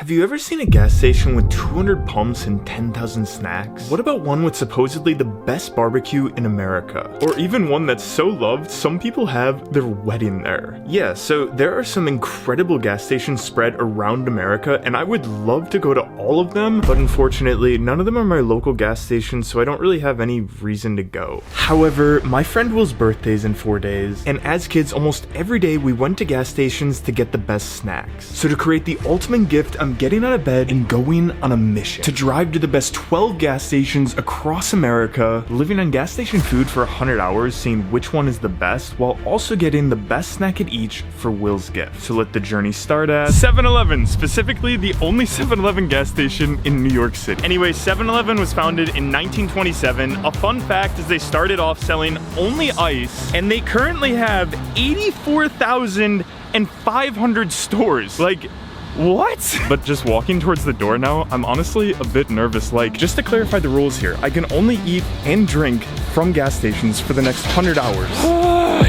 Have you ever seen a gas station with 200 pumps and 10,000 snacks? What about one with supposedly the best barbecue in America? Or even one that's so loved, some people have their wedding there. Yeah, so there are some incredible gas stations spread around America, and I would love to go to all of them, but unfortunately, none of them are my local gas stations, so I don't really have any reason to go. However, my friend Will's birthday is in 4 days, and as kids, almost every day we went to gas stations to get the best snacks. So to create the ultimate gift, I'm getting out of bed and going on a mission to drive to the best 12 gas stations across America, living on gas station food for 100 hours, seeing which one is the best, while also getting the best snack at each for Will's gift. So let the journey start at 7-Eleven, specifically the only 7-Eleven gas station in New York City. Anyway, 7-Eleven was founded in 1927. A fun fact is they started off selling only ice, and they currently have 84,500 stores. Like, what? But just walking towards the door now, I'm honestly a bit nervous. Like, just to clarify the rules here, I can only eat and drink from gas stations for the next 100 hours.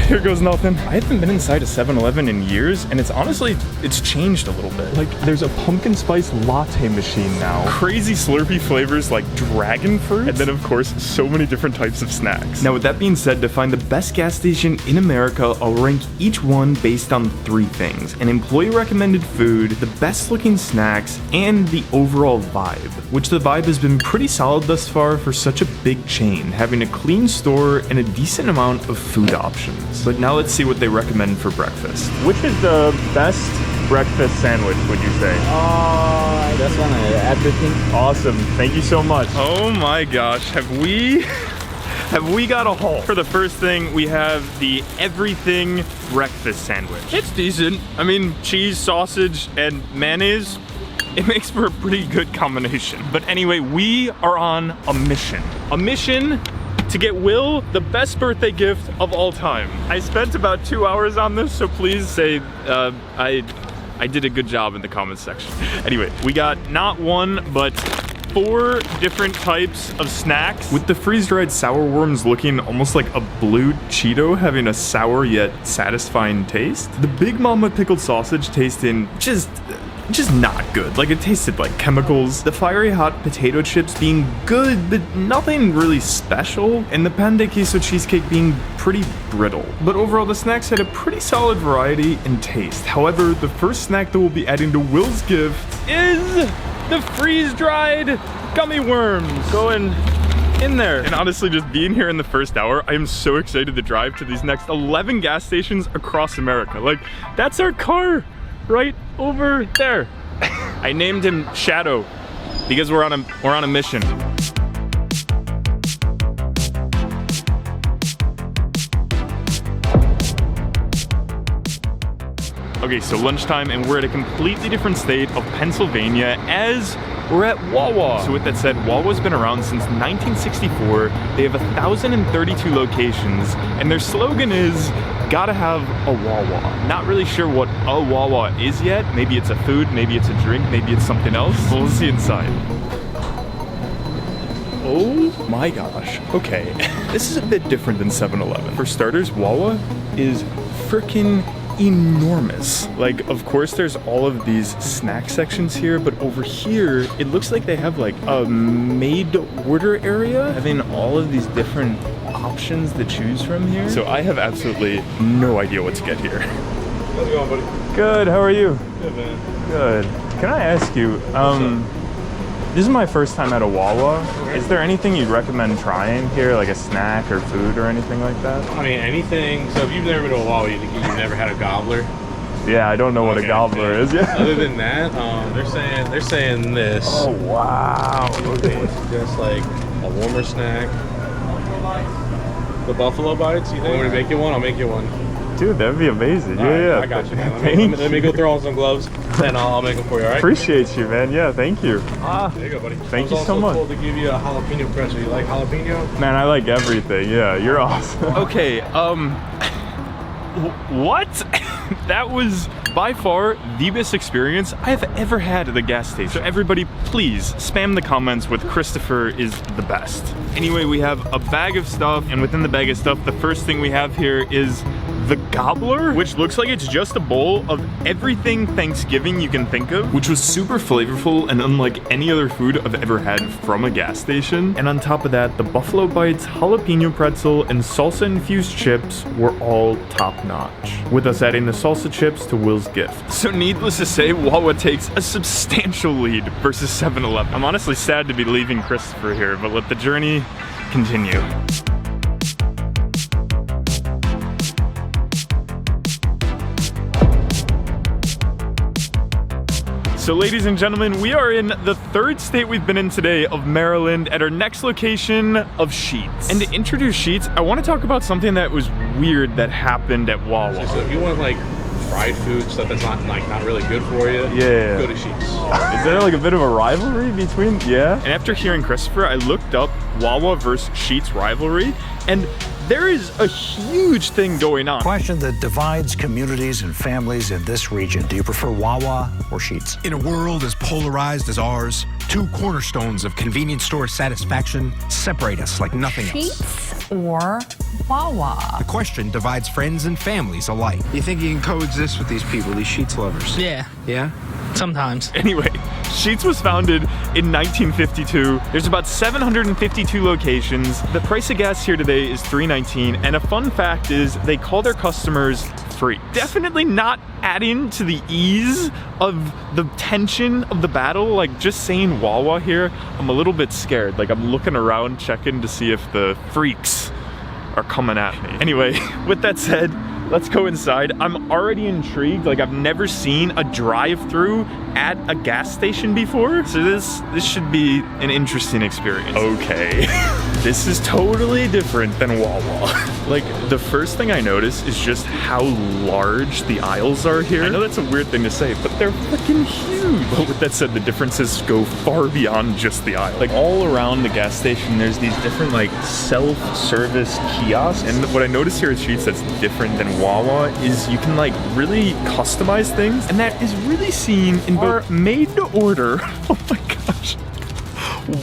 Here goes nothing. I haven't been inside a 7-Eleven in years, and it's changed a little bit. Like, there's a pumpkin spice latte machine now. Crazy Slurpee flavors like dragon fruit, and then of course, so many different types of snacks. Now with that being said, to find the best gas station in America, I'll rank each one based on 3 things: an employee recommended food, the best looking snacks, and the overall vibe. Which the vibe has been pretty solid thus far for such a big chain, having a clean store and a decent amount of food options. But now let's see what they recommend for breakfast. Which is the best breakfast sandwich, would you say? That's one everything. Awesome, thank you so much. Oh my gosh, have we got a haul? For the first thing, we have the everything breakfast sandwich. It's decent. I mean, cheese, sausage, and mayonnaise, it makes for a pretty good combination. But anyway, we are on a mission. A mission to get Will the best birthday gift of all time. I spent about 2 hours on this, so please say I did a good job in the comments section. Anyway, we got not one, but 4 different types of snacks, with the freeze-dried sour worms looking almost like a blue Cheeto, having a sour yet satisfying taste. The Big Mama pickled sausage tasting just not good. Like, it tasted like chemicals. The fiery hot potato chips being good, but nothing really special. And the pan de queso cheesecake being pretty brittle. But overall, the snacks had a pretty solid variety and taste. However, the first snack that we'll be adding to Will's gift is the freeze-dried gummy worms going in there. And honestly, just being here in the first hour, I am so excited to drive to these next 11 gas stations across America. Like, that's our car right over there. I named him Shadow because we're on a mission. Okay, so lunchtime, and we're at a completely different state of Pennsylvania as we're at Wawa. So with that said, Wawa's been around since 1964. They have 1,032 locations, and their slogan is, gotta have a Wawa. Not really sure what a Wawa is yet. Maybe it's a food, maybe it's a drink, maybe it's something else. We'll see inside. Oh my gosh. Okay, this is a bit different than 7-Eleven. For starters, Wawa is freaking enormous. Like, of course there's all of these snack sections here, but over here it looks like they have like a made to order area, having all of these different options to choose from here. So I have absolutely no idea what to get here. How's it going, buddy? Good, how are you? Good, man. Good. Can I ask you, this is my first time at a Wawa. Okay. Is there anything you'd recommend trying here, like a snack or food or anything like that? I mean, anything. So if you've never been to a Wawa, you've never had a gobbler. Yeah, I don't know what a gobbler is yet. Other than that, they're saying this. Oh wow. Okay. It's just like a warmer snack. The buffalo bites. You want me to make you one? I'll make you one. Dude, that'd be amazing. All right, yeah. I got you, man. Let me go throw on some gloves, and I'll make them for you. All right. Appreciate you, man. Yeah, thank you. There you go, buddy. Thank you so much. I was also told to give you a jalapeno pretzel. You like jalapeno? Man, I like everything. Yeah, you're awesome. Okay, what? That was by far the best experience I have ever had at a gas station. So everybody, please spam the comments with Christopher is the best. Anyway, we have a bag of stuff, and within the bag of stuff, the first thing we have here is the Gobbler, which looks like it's just a bowl of everything Thanksgiving you can think of, which was super flavorful and unlike any other food I've ever had from a gas station. And on top of that, the Buffalo Bites, jalapeno pretzel, and salsa-infused chips were all top-notch, with us adding the salsa chips to Will's gift. So needless to say, Wawa takes a substantial lead versus 7-Eleven. I'm honestly sad to be leaving Christopher here, but let the journey continue. So ladies and gentlemen, we are in the third state we've been in today of Maryland at our next location of Sheetz. And to introduce Sheetz, I want to talk about something that was weird that happened at Wawa. So if you want like fried food, stuff that's not really good for you, yeah, go to Sheetz. Is there like a bit of a rivalry between, yeah? And after hearing Christopher, I looked up Wawa versus Sheetz rivalry, and there is a huge thing going on. Question that divides communities and families in this region. Do you prefer Wawa or Sheetz? In a world as polarized as ours, two cornerstones of convenience store satisfaction separate us like nothing else. Sheetz or Wawa? The question divides friends and families alike. You think you can coexist with these people, these Sheetz lovers? Yeah. Yeah? Sometimes. Anyway, Sheetz was founded in 1952. There's about 752 locations. The price of gas here today is $3.19, and a fun fact is they call their customers free. Definitely not adding to the ease of the tension of the battle. Like, just saying Wawa here, I'm a little bit scared. Like, I'm looking around checking to see if the freaks are coming at me. Anyway, with that said, let's go inside. I'm already intrigued. Like, I've never seen a drive-through at a gas station before, so this should be an interesting experience. Okay. This is totally different than Wawa. Like, the first thing I notice is just how large the aisles are here. I know that's a weird thing to say, but they're freaking huge. But with that said, the differences go far beyond just the aisle. Like, all around the gas station, there's these different, like, self-service kiosks. And what I notice here at Sheetz that's different than Wawa is you can, like, really customize things. And that is really seen in our made-to-order, oh my gosh,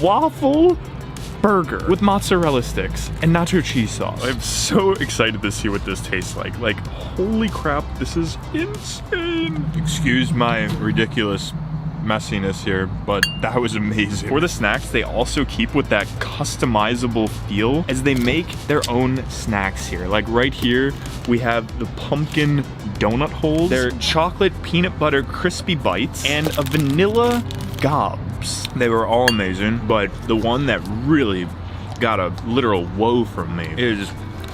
waffle burger with mozzarella sticks and nacho cheese sauce. I'm so excited to see what this tastes like. Like, holy crap, this is insane. Excuse my ridiculous messiness here, but that was amazing. For the snacks, they also keep with that customizable feel as they make their own snacks here. Like right here, we have the pumpkin donut holes, their chocolate peanut butter crispy bites, and a vanilla gobs. They were all amazing, but the one that really got a literal whoa from me is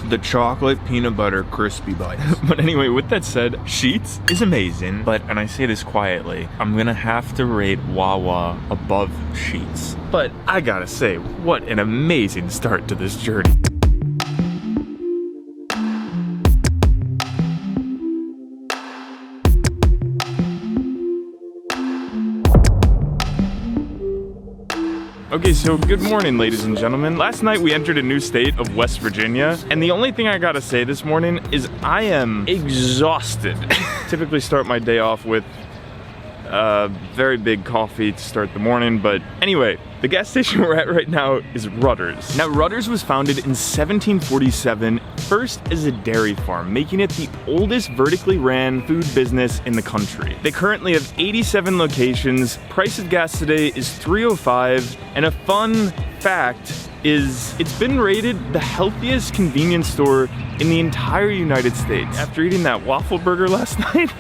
the chocolate peanut butter crispy bites. But anyway, with that said, Sheetz is amazing, but, and I say this quietly, I'm gonna have to rate Wawa above Sheetz. But I gotta say, what an amazing start to this journey. Okay, so good morning, ladies and gentlemen. Last night we entered a new state of West Virginia, and the only thing I gotta say this morning is I am exhausted. Typically start my day off with a very big coffee to start the morning, but anyway, the gas station we're at right now is Ruters. Now, Ruters was founded in 1747, first as a dairy farm, making it the oldest vertically ran food business in the country. They currently have 87 locations. Price of gas today is $3.05, and a fun fact is it's been rated the healthiest convenience store in the entire United States. After eating that waffle burger last night,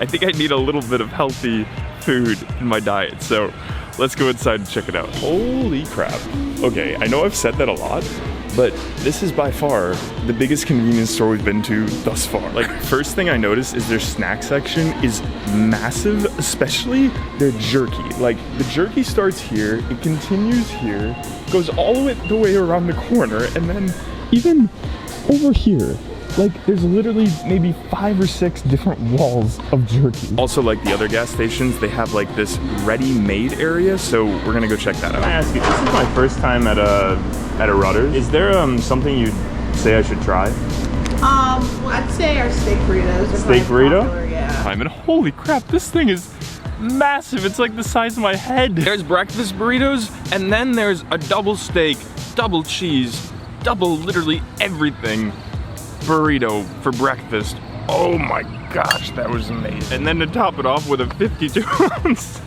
I think I need a little bit of healthy food in my diet, so let's go inside and check it out. Holy crap. Okay, I know I've said that a lot, but this is by far the biggest convenience store we've been to thus far. Like, first thing I noticed is their snack section is massive, especially their jerky. Like, the jerky starts here, it continues here, goes all the way around the corner, and then even over here. Like, there's literally maybe 5 or 6 different walls of jerky. Also, like the other gas stations, they have like this ready-made area, so we're gonna go check that out. Can I ask you, this is my first time at a Ruters. Is there something you'd say I should try? Well, I'd say our steak burritos. Steak burrito? Popular, yeah. I mean, holy crap, this thing is massive. It's like the size of my head. There's breakfast burritos, and then there's a double steak, double cheese, double literally everything burrito for breakfast. Oh my gosh, that was amazing. And then to top it off with a 52-ounce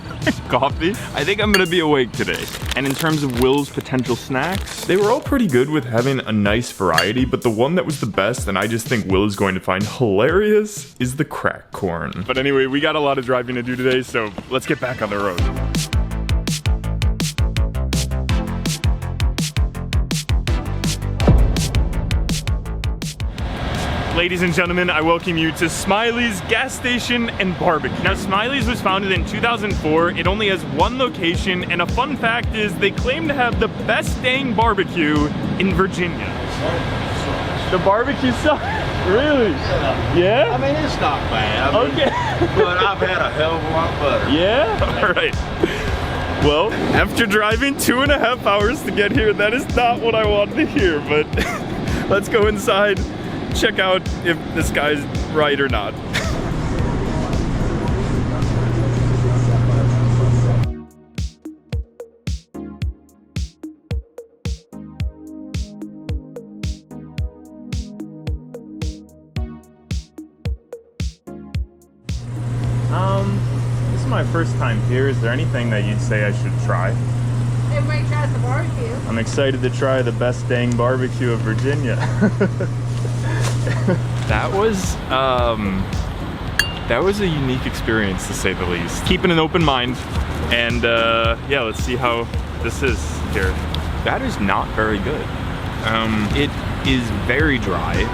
coffee. I think I'm gonna be awake today. And in terms of Will's potential snacks, they were all pretty good with having a nice variety, but the one that was the best, and I just think Will is going to find hilarious, is the crack corn. But anyway, we got a lot of driving to do today, so let's get back on the road. Ladies and gentlemen, I welcome you to Smiley's Gas Station and Barbecue. Now, Smiley's was founded in 2004. It only has one location, and a fun fact is they claim to have the best dang barbecue in Virginia. The barbecue sucks? Really? Yeah? I mean, it's not bad. Okay. But I've had a hell of a lot better. Yeah? All right. Well, after driving 2.5 hours to get here, that is not what I wanted to hear, but let's go inside. Check out if this guy's right or not. This is my first time here. Is there anything that you'd say I should try? Everybody tries the barbecue. I'm excited to try the best dang barbecue of Virginia. That was a unique experience, to say the least. Keeping an open mind, and yeah, let's see how this is here. That is not very good. It is very dry,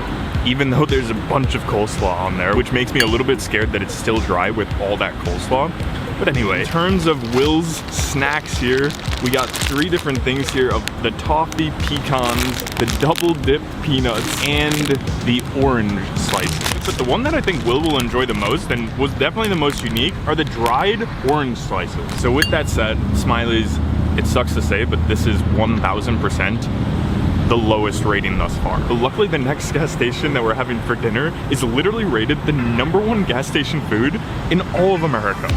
even though there's a bunch of coleslaw on there, which makes me a little bit scared that it's still dry with all that coleslaw. But anyway, in terms of Will's snacks here, we got 3 different things here of the toffee pecans, the double dip peanuts, and the orange slices. But the one that I think Will enjoy the most, and was definitely the most unique, are the dried orange slices. So with that said, Smiley's, it sucks to say, but this is 1000% the lowest rating thus far. But luckily the next gas station that we're having for dinner is literally rated the #1 gas station food in all of America.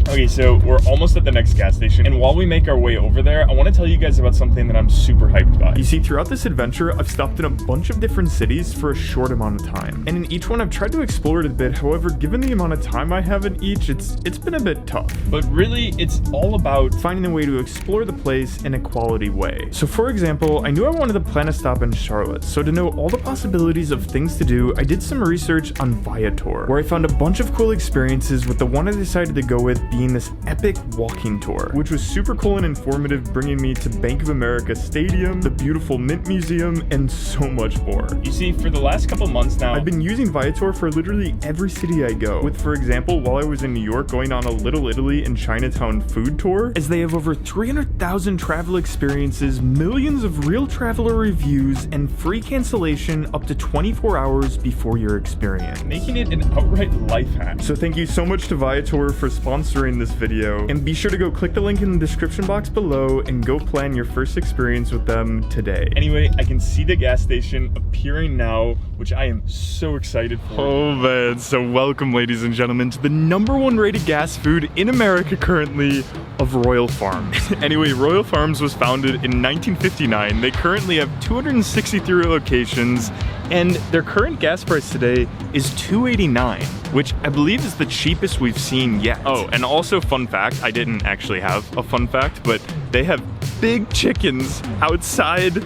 Okay, so we're almost at the next gas station, and while we make our way over there, I want to tell you guys about something that I'm super hyped about. You see, throughout this adventure, I've stopped in a bunch of different cities for a short amount of time, and in each one I've tried to explore it a bit. However, given the amount of time I have in each, it's been a bit tough. But really, it's all about finding a way to explore the place in a quality way. So for example, I knew I wanted to plan a stop in Charlotte, so to know all the possibilities of things to do, I did some research on Viator, where I found a bunch of cool experiences, with the one I decided to go with being this epic walking tour, which was super cool and informative, bringing me to Bank of America Stadium, the beautiful Mint Museum, and so much more. You see, for the last couple months now, I've been using Viator for literally every city I go, with, for example, while I was in New York, going on a Little Italy and Chinatown food tour, as they have over 300,000 travel experiences, millions of real traveler reviews, and free cancellation up to 24 hours before your experience, making it an outright life hack. So thank you so much to Viator for sponsoring this video, and be sure to go click the link in the description box below and go plan your first experience with them today. Anyway, I can see the gas station appearing now, which I am so excited for. Oh man, so welcome, ladies and gentlemen, to the #1 rated gas food in America currently, of Royal Farms. Anyway, Royal Farms was founded in 1959. They currently have 263 locations, and their current gas price today is $2.89, which I believe is the cheapest we've seen yet. Oh, and also fun fact, I didn't actually have a fun fact, but they have big chickens outside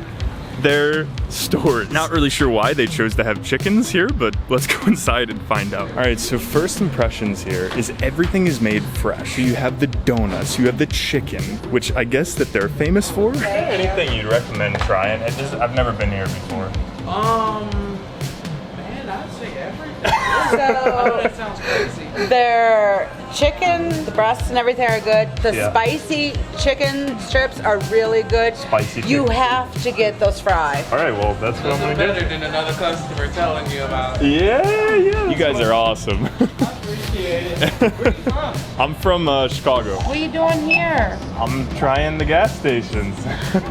their stores. Not really sure why they chose to have chickens here, but let's go inside and find out. All right, so first impressions here is everything is made fresh. So you have the donuts, you have the chicken, which I guess that they're famous for. Anything you'd recommend trying? I've never been here before. Man, I'd say everything. So That sounds crazy. their chicken, the breasts and everything are good. The Yeah. spicy chicken strips are really good. Spicy You chicken. have to get those fried. All right, well, that's what Those I'm are gonna better than another customer telling you about. Yeah. You guys are awesome. Appreciate it. Where you from? I'm from Chicago. What are you doing here? I'm trying the gas stations.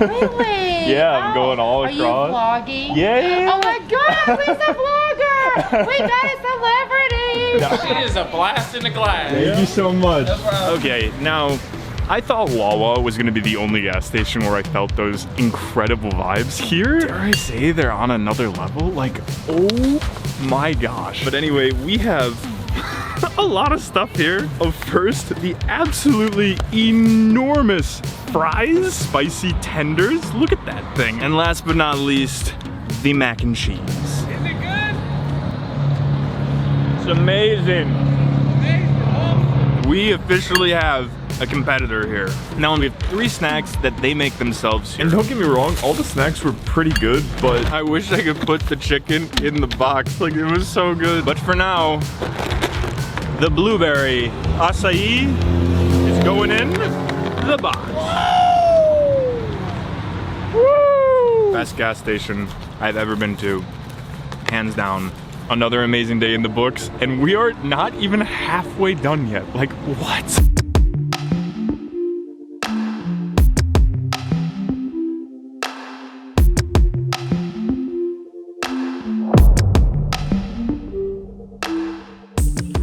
Really? Yeah, I'm going all across. Are you vlogging? Yeah. Oh my God, Lisa's a vlogger! We got a celebrity! She is a blast in the glass. Thank you so much. No problem. Okay, now I thought Wawa was gonna be the only gas station where I felt those incredible vibes. Here, dare I say they're on another level? Like, oh my gosh. But anyway, we have a lot of stuff here. First, the absolutely enormous fries, spicy tenders. Look at that thing. And last but not least, the mac and cheese. Is it good? It's amazing. We officially have a competitor here. Now we have 3 snacks that they make themselves here. And don't get me wrong, all the snacks were pretty good, but I wish I could put the chicken in the box. Like, it was so good. But for now, the blueberry acai is going in the box. Woo! Best gas station I've ever been to, hands down. Another amazing day in the books, and we are not even halfway done yet. Like, what?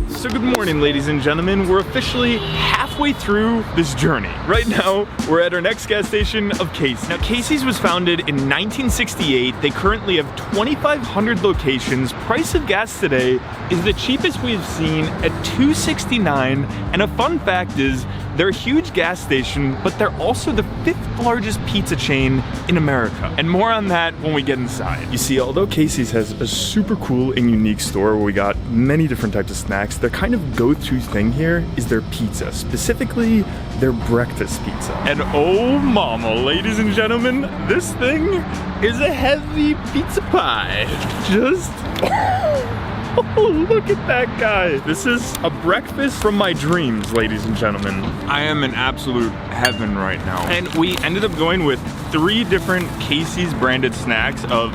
So good morning, ladies and gentlemen. We're officially halfway through this journey. Right now, we're at our next gas station of Casey's. Now, Casey's was founded in 1968. They currently have 2,500 locations. Price of gas today is the cheapest we've seen at $2.69. And a fun fact is, they're a huge gas station, but they're also the 5th largest pizza chain in America. And more on that when we get inside. You see, although Casey's has a super cool and unique store where we got many different types of snacks, their kind of go-to thing here is their pizza, specifically their breakfast pizza. And oh mama, ladies and gentlemen, this thing is a heavy pizza pie. Just... oh, look at that guy. This is a breakfast from my dreams, ladies and gentlemen. I am in absolute heaven right now. And we ended up going with 3 different Casey's branded snacks of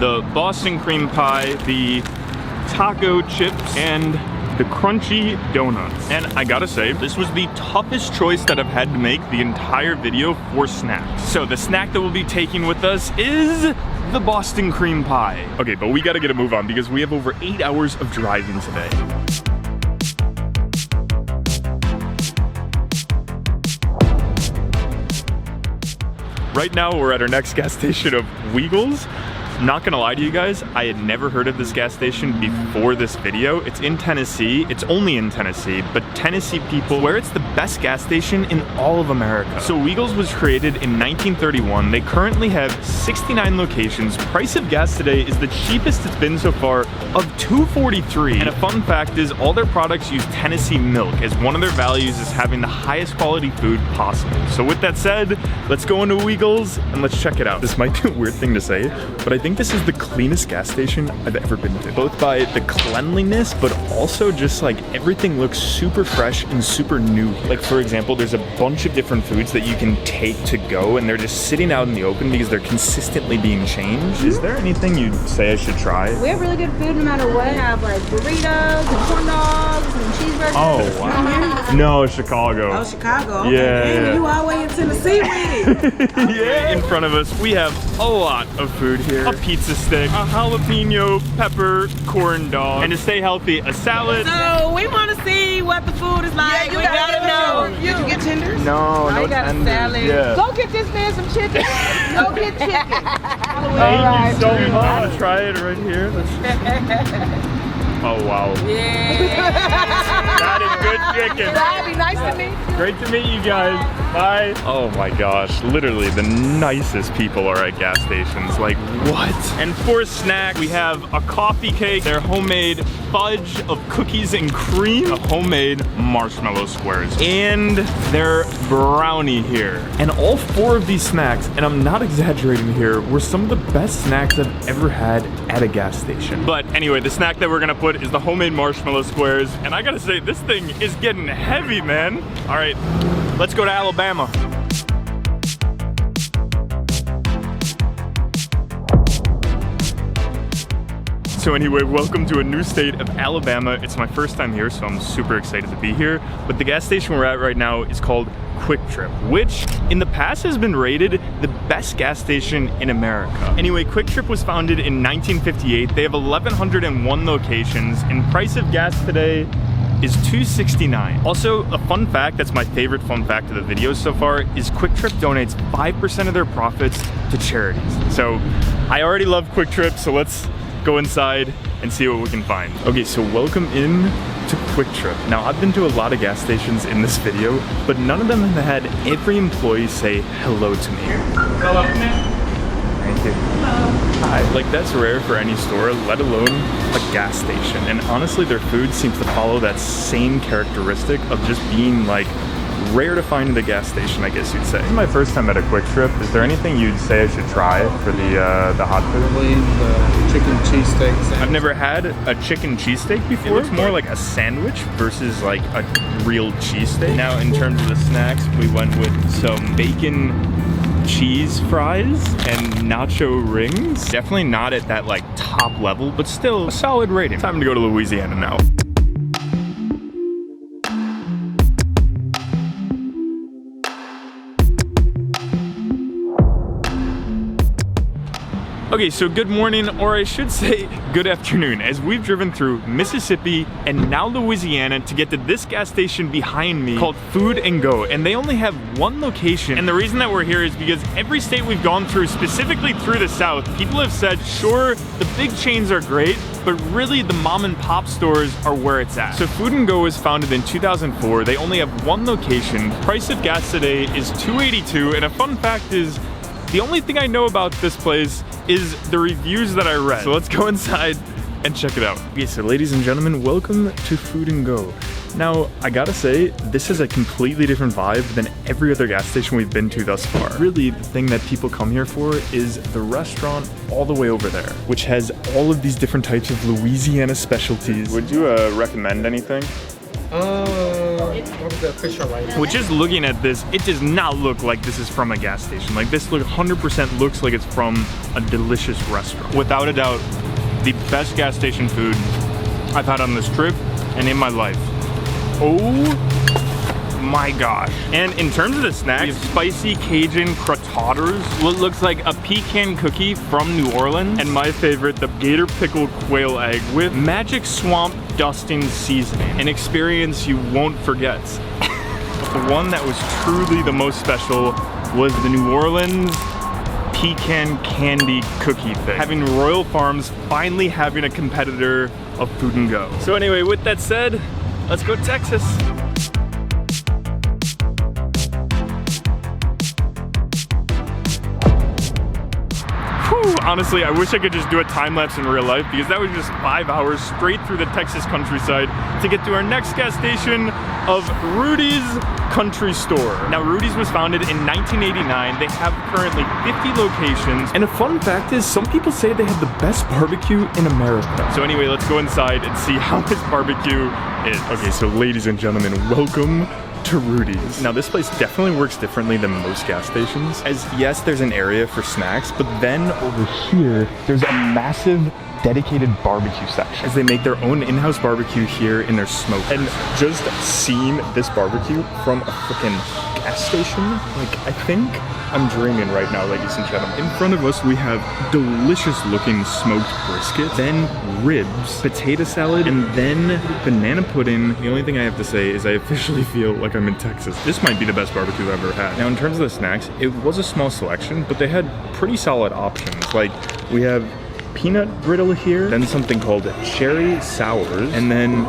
the Boston cream pie, the taco chips, and the crunchy donuts. And I gotta say, this was the toughest choice that I've had to make the entire video for snacks. So the snack that we'll be taking with us is the Boston cream pie. Okay, but we gotta get a move on because we have over 8 hours of driving today. Right now, we're at our next gas station of Weigel's. Not gonna lie to you guys, I had never heard of this gas station before this video. It's in Tennessee. It's only in Tennessee, but Tennessee people swear it's the best gas station in all of America. So Weigel's was created in 1931. They currently have 69 locations. Price of gas today is the cheapest it's been so far of $2.43. And a fun fact is all their products use Tennessee milk, as one of their values is having the highest quality food possible. So with that said, let's go into Weigel's and let's check it out. This might be a weird thing to say, but I think this is the cleanest gas station I've ever been to. Both by the cleanliness, but also just like everything looks super fresh and super new. Like for example, there's a bunch of different foods that you can take to go and they're just sitting out in the open because they're consistently being changed. Is there anything you'd say I should try? We have really good food no matter what. We have like burritos and corn dogs and cheeseburgers. Oh, wow. No, Chicago. Oh, Chicago. Okay. Yeah, yeah. You all the way in Tennessee with it. Yeah. In front of us, we have a lot of food here. A pizza stick, a jalapeno pepper corn dog, and to stay healthy, a salad. So we want to see what the food is like. Yeah, we gotta know. Did you get tenders? No, no got a tenders. salad. Yeah. Go get this man some chicken. Go get chicken. Thank you so much. Try it right here. Oh, wow. Yeah. That is good chicken. That'd be nice to meet you. Great to meet you guys. Bye. Oh my gosh, literally the nicest people are at gas stations. Like, what? And for snack, we have a coffee cake, their homemade fudge of cookies and cream, a homemade marshmallow squares, and their brownie here. And all 4 of these snacks, and I'm not exaggerating here, were some of the best snacks I've ever had at a gas station. But anyway, the snack that we're gonna put is the homemade marshmallow squares. And I gotta say, this thing is getting heavy, man. All right, let's go to Alabama. So anyway, welcome to a new state of Alabama. It's my first time here, so I'm super excited to be here. But the gas station we're at right now is called QuickTrip, which in the past has been rated the best gas station in America. Anyway, QuickTrip was founded in 1958. They have 1,101 locations, and price of gas today is $2.69. Also, a fun fact that's my favorite fun fact of the video so far is QuickTrip donates 5% of their profits to charities. So I already love QuickTrip, so let's go inside and see what we can find. Okay, so welcome in to QuickTrip. Now, I've been to a lot of gas stations in this video, but none of them have had every employee say hello to me. Hello, man. Thank you. Hello. Hi. Like, that's rare for any store, let alone a gas station. And honestly, their food seems to follow that same characteristic of just being like rare to find in the gas station, I guess you'd say. This is my first time at a QuickTrip. Is there anything you'd say I should try for the hot food? Probably the chicken cheesesteak sandwich. I've never had a chicken cheesesteak before. It looks more like a sandwich versus like a real cheesesteak. Now, in terms of the snacks, we went with some bacon cheese fries and nacho rings. Definitely not at that like top level, but still a solid rating. Time to go to Louisiana now. Okay, so good morning, or I should say good afternoon, as we've driven through Mississippi and now Louisiana to get to this gas station behind me called Food and Go, and they only have one location. And the reason that we're here is because every state we've gone through, specifically through the South, people have said, sure, the big chains are great, but really the mom and pop stores are where it's at. So Food and Go was founded in 2004. They only have one location. Price of gas today is $2.82, and a fun fact is, the only thing I know about this place is the reviews that I read. So let's go inside and check it out. Okay, so ladies and gentlemen, welcome to Food and Go. Now, I gotta say, this is a completely different vibe than every other gas station we've been to thus far. Really, the thing that people come here for is the restaurant all the way over there, which has all of these different types of Louisiana specialties. Would you recommend anything? What was that fish right? Well, just looking at this, it does not look like this is from a gas station. Like, this 100% looks like it's from a delicious restaurant. Without a doubt, the best gas station food I've had on this trip and in my life. Oh my gosh. And in terms of the snacks, we have spicy Cajun crotaters, what looks like a pecan cookie from New Orleans, and my favorite, the gator pickled quail egg with magic swamp dusting seasoning, an experience you won't forget. The one that was truly the most special was the New Orleans pecan candy cookie thing. Having Royal Farms finally having a competitor of Food and Go. So anyway, with that said, let's go to Texas. Whew, honestly, I wish I could just do a time lapse in real life, because that was just 5 hours straight through the Texas countryside to get to our next gas station of Rudy's Country Store. Now, Rudy's was founded in 1989. They have currently 50 locations. And a fun fact is, some people say they have the best barbecue in America. So anyway, let's go inside and see how this barbecue is. Okay, so ladies and gentlemen, welcome to Rudy's. Now, this place definitely works differently than most gas stations, as yes, there's an area for snacks, but then over here, there's a massive dedicated barbecue section, as they make their own in-house barbecue here in their smoke. And just seeing this barbecue from a freaking gas station, like, I think I'm dreaming right now, ladies and gentlemen. In front of us, we have delicious looking smoked brisket, then ribs, potato salad, and then banana pudding. The only thing I have to say is I officially feel like I'm in Texas. This might be the best barbecue I've ever had. Now, in terms of the snacks, it was a small selection, but they had pretty solid options. Like, we have peanut brittle here, then something called cherry sours, and then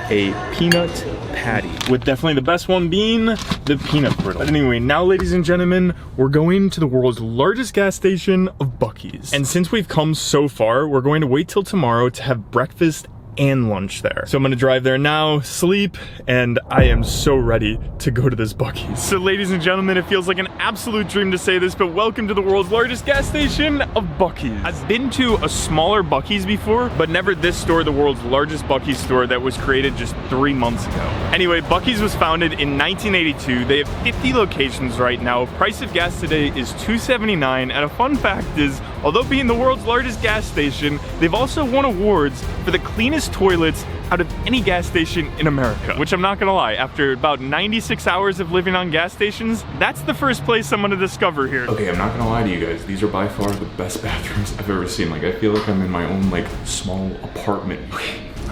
a peanut patty, with definitely the best one being the peanut brittle. But anyway, now ladies and gentlemen, we're going to the world's largest gas station of Buc-ee's. And since we've come so far, we're going to wait till tomorrow to have breakfast and lunch there. So I'm gonna drive there now, sleep, and I am so ready to go to this Buc-ee's. So ladies and gentlemen, it feels like an absolute dream to say this, but welcome to the world's largest gas station of Buc-ee's. I've been to a smaller Buc-ee's before, but never this store, the world's largest Buc-ee's store that was created just 3 months ago. Anyway, Buc-ee's was founded in 1982. They have 50 locations right now. Price of gas today is $2.79, and a fun fact is, although being the world's largest gas station, they've also won awards for the cleanest toilets out of any gas station in America. Which I'm not gonna lie, after about 96 hours of living on gas stations, that's the first place I'm gonna discover here. Okay, I'm not gonna lie to you guys, these are by far the best bathrooms I've ever seen. Like, I feel like I'm in my own, like, small apartment.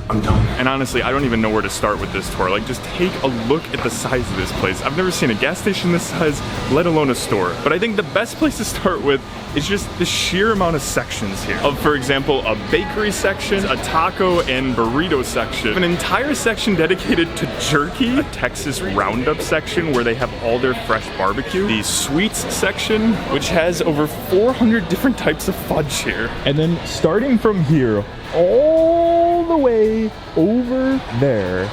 I'm done. And honestly, I don't even know where to start with this tour. Like, just take a look at the size of this place. I've never seen a gas station this size, let alone a store. But I think the best place to start with is just the sheer amount of sections here. Of, for example, a bakery section, a taco and burrito section, an entire section dedicated to jerky, a Texas Roundup section where they have all their fresh barbecue, the sweets section, which has over 400 different types of fudge here. And then starting from here, all the way over there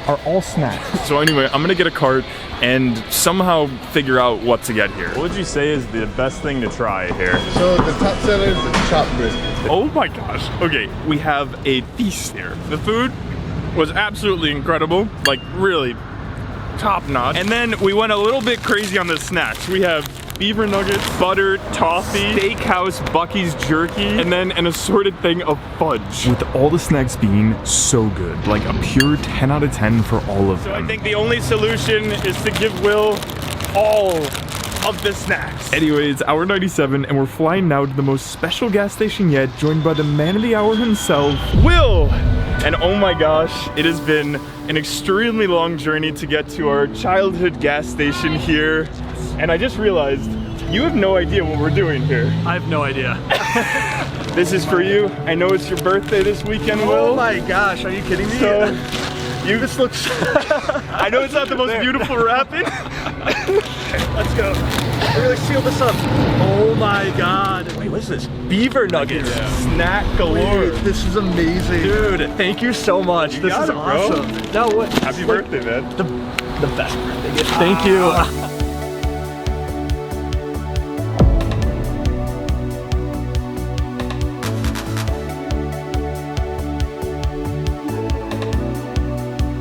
are all snacks. So anyway, I'm gonna get a cart and somehow figure out what to get here. What would you say is the best thing to try here? So the top seller is the chopped brisket. Oh my gosh. Okay, we have a feast here. The food was absolutely incredible, like really top notch. And then we went a little bit crazy on the snacks. We have beaver nuggets, butter, toffee, steakhouse, Buc-ee's jerky, and then an assorted thing of fudge. With all the snacks being so good. Like a pure 10 out of 10 for all of them. So I think the only solution is to give Will all of the snacks. Anyways, hour 97, and we're flying now to the most special gas station yet, joined by the man of the hour himself, Will! And oh my gosh, it has been an extremely long journey to get to our childhood gas station here. And I just realized, you have no idea what we're doing here. I have no idea. This is for you. I know it's your birthday this weekend, Will. Oh my gosh, are you kidding me? So, this looks... I know it's not the most beautiful wrapping. Let's go. We're gonna seal this up. Oh my god. Wait, what is this? Beaver nuggets. Snack galore. Dude, this is amazing. Dude, thank you so much. This is got it, bro. awesome. No, what? Happy birthday, man. The best birthday gift. Thank you.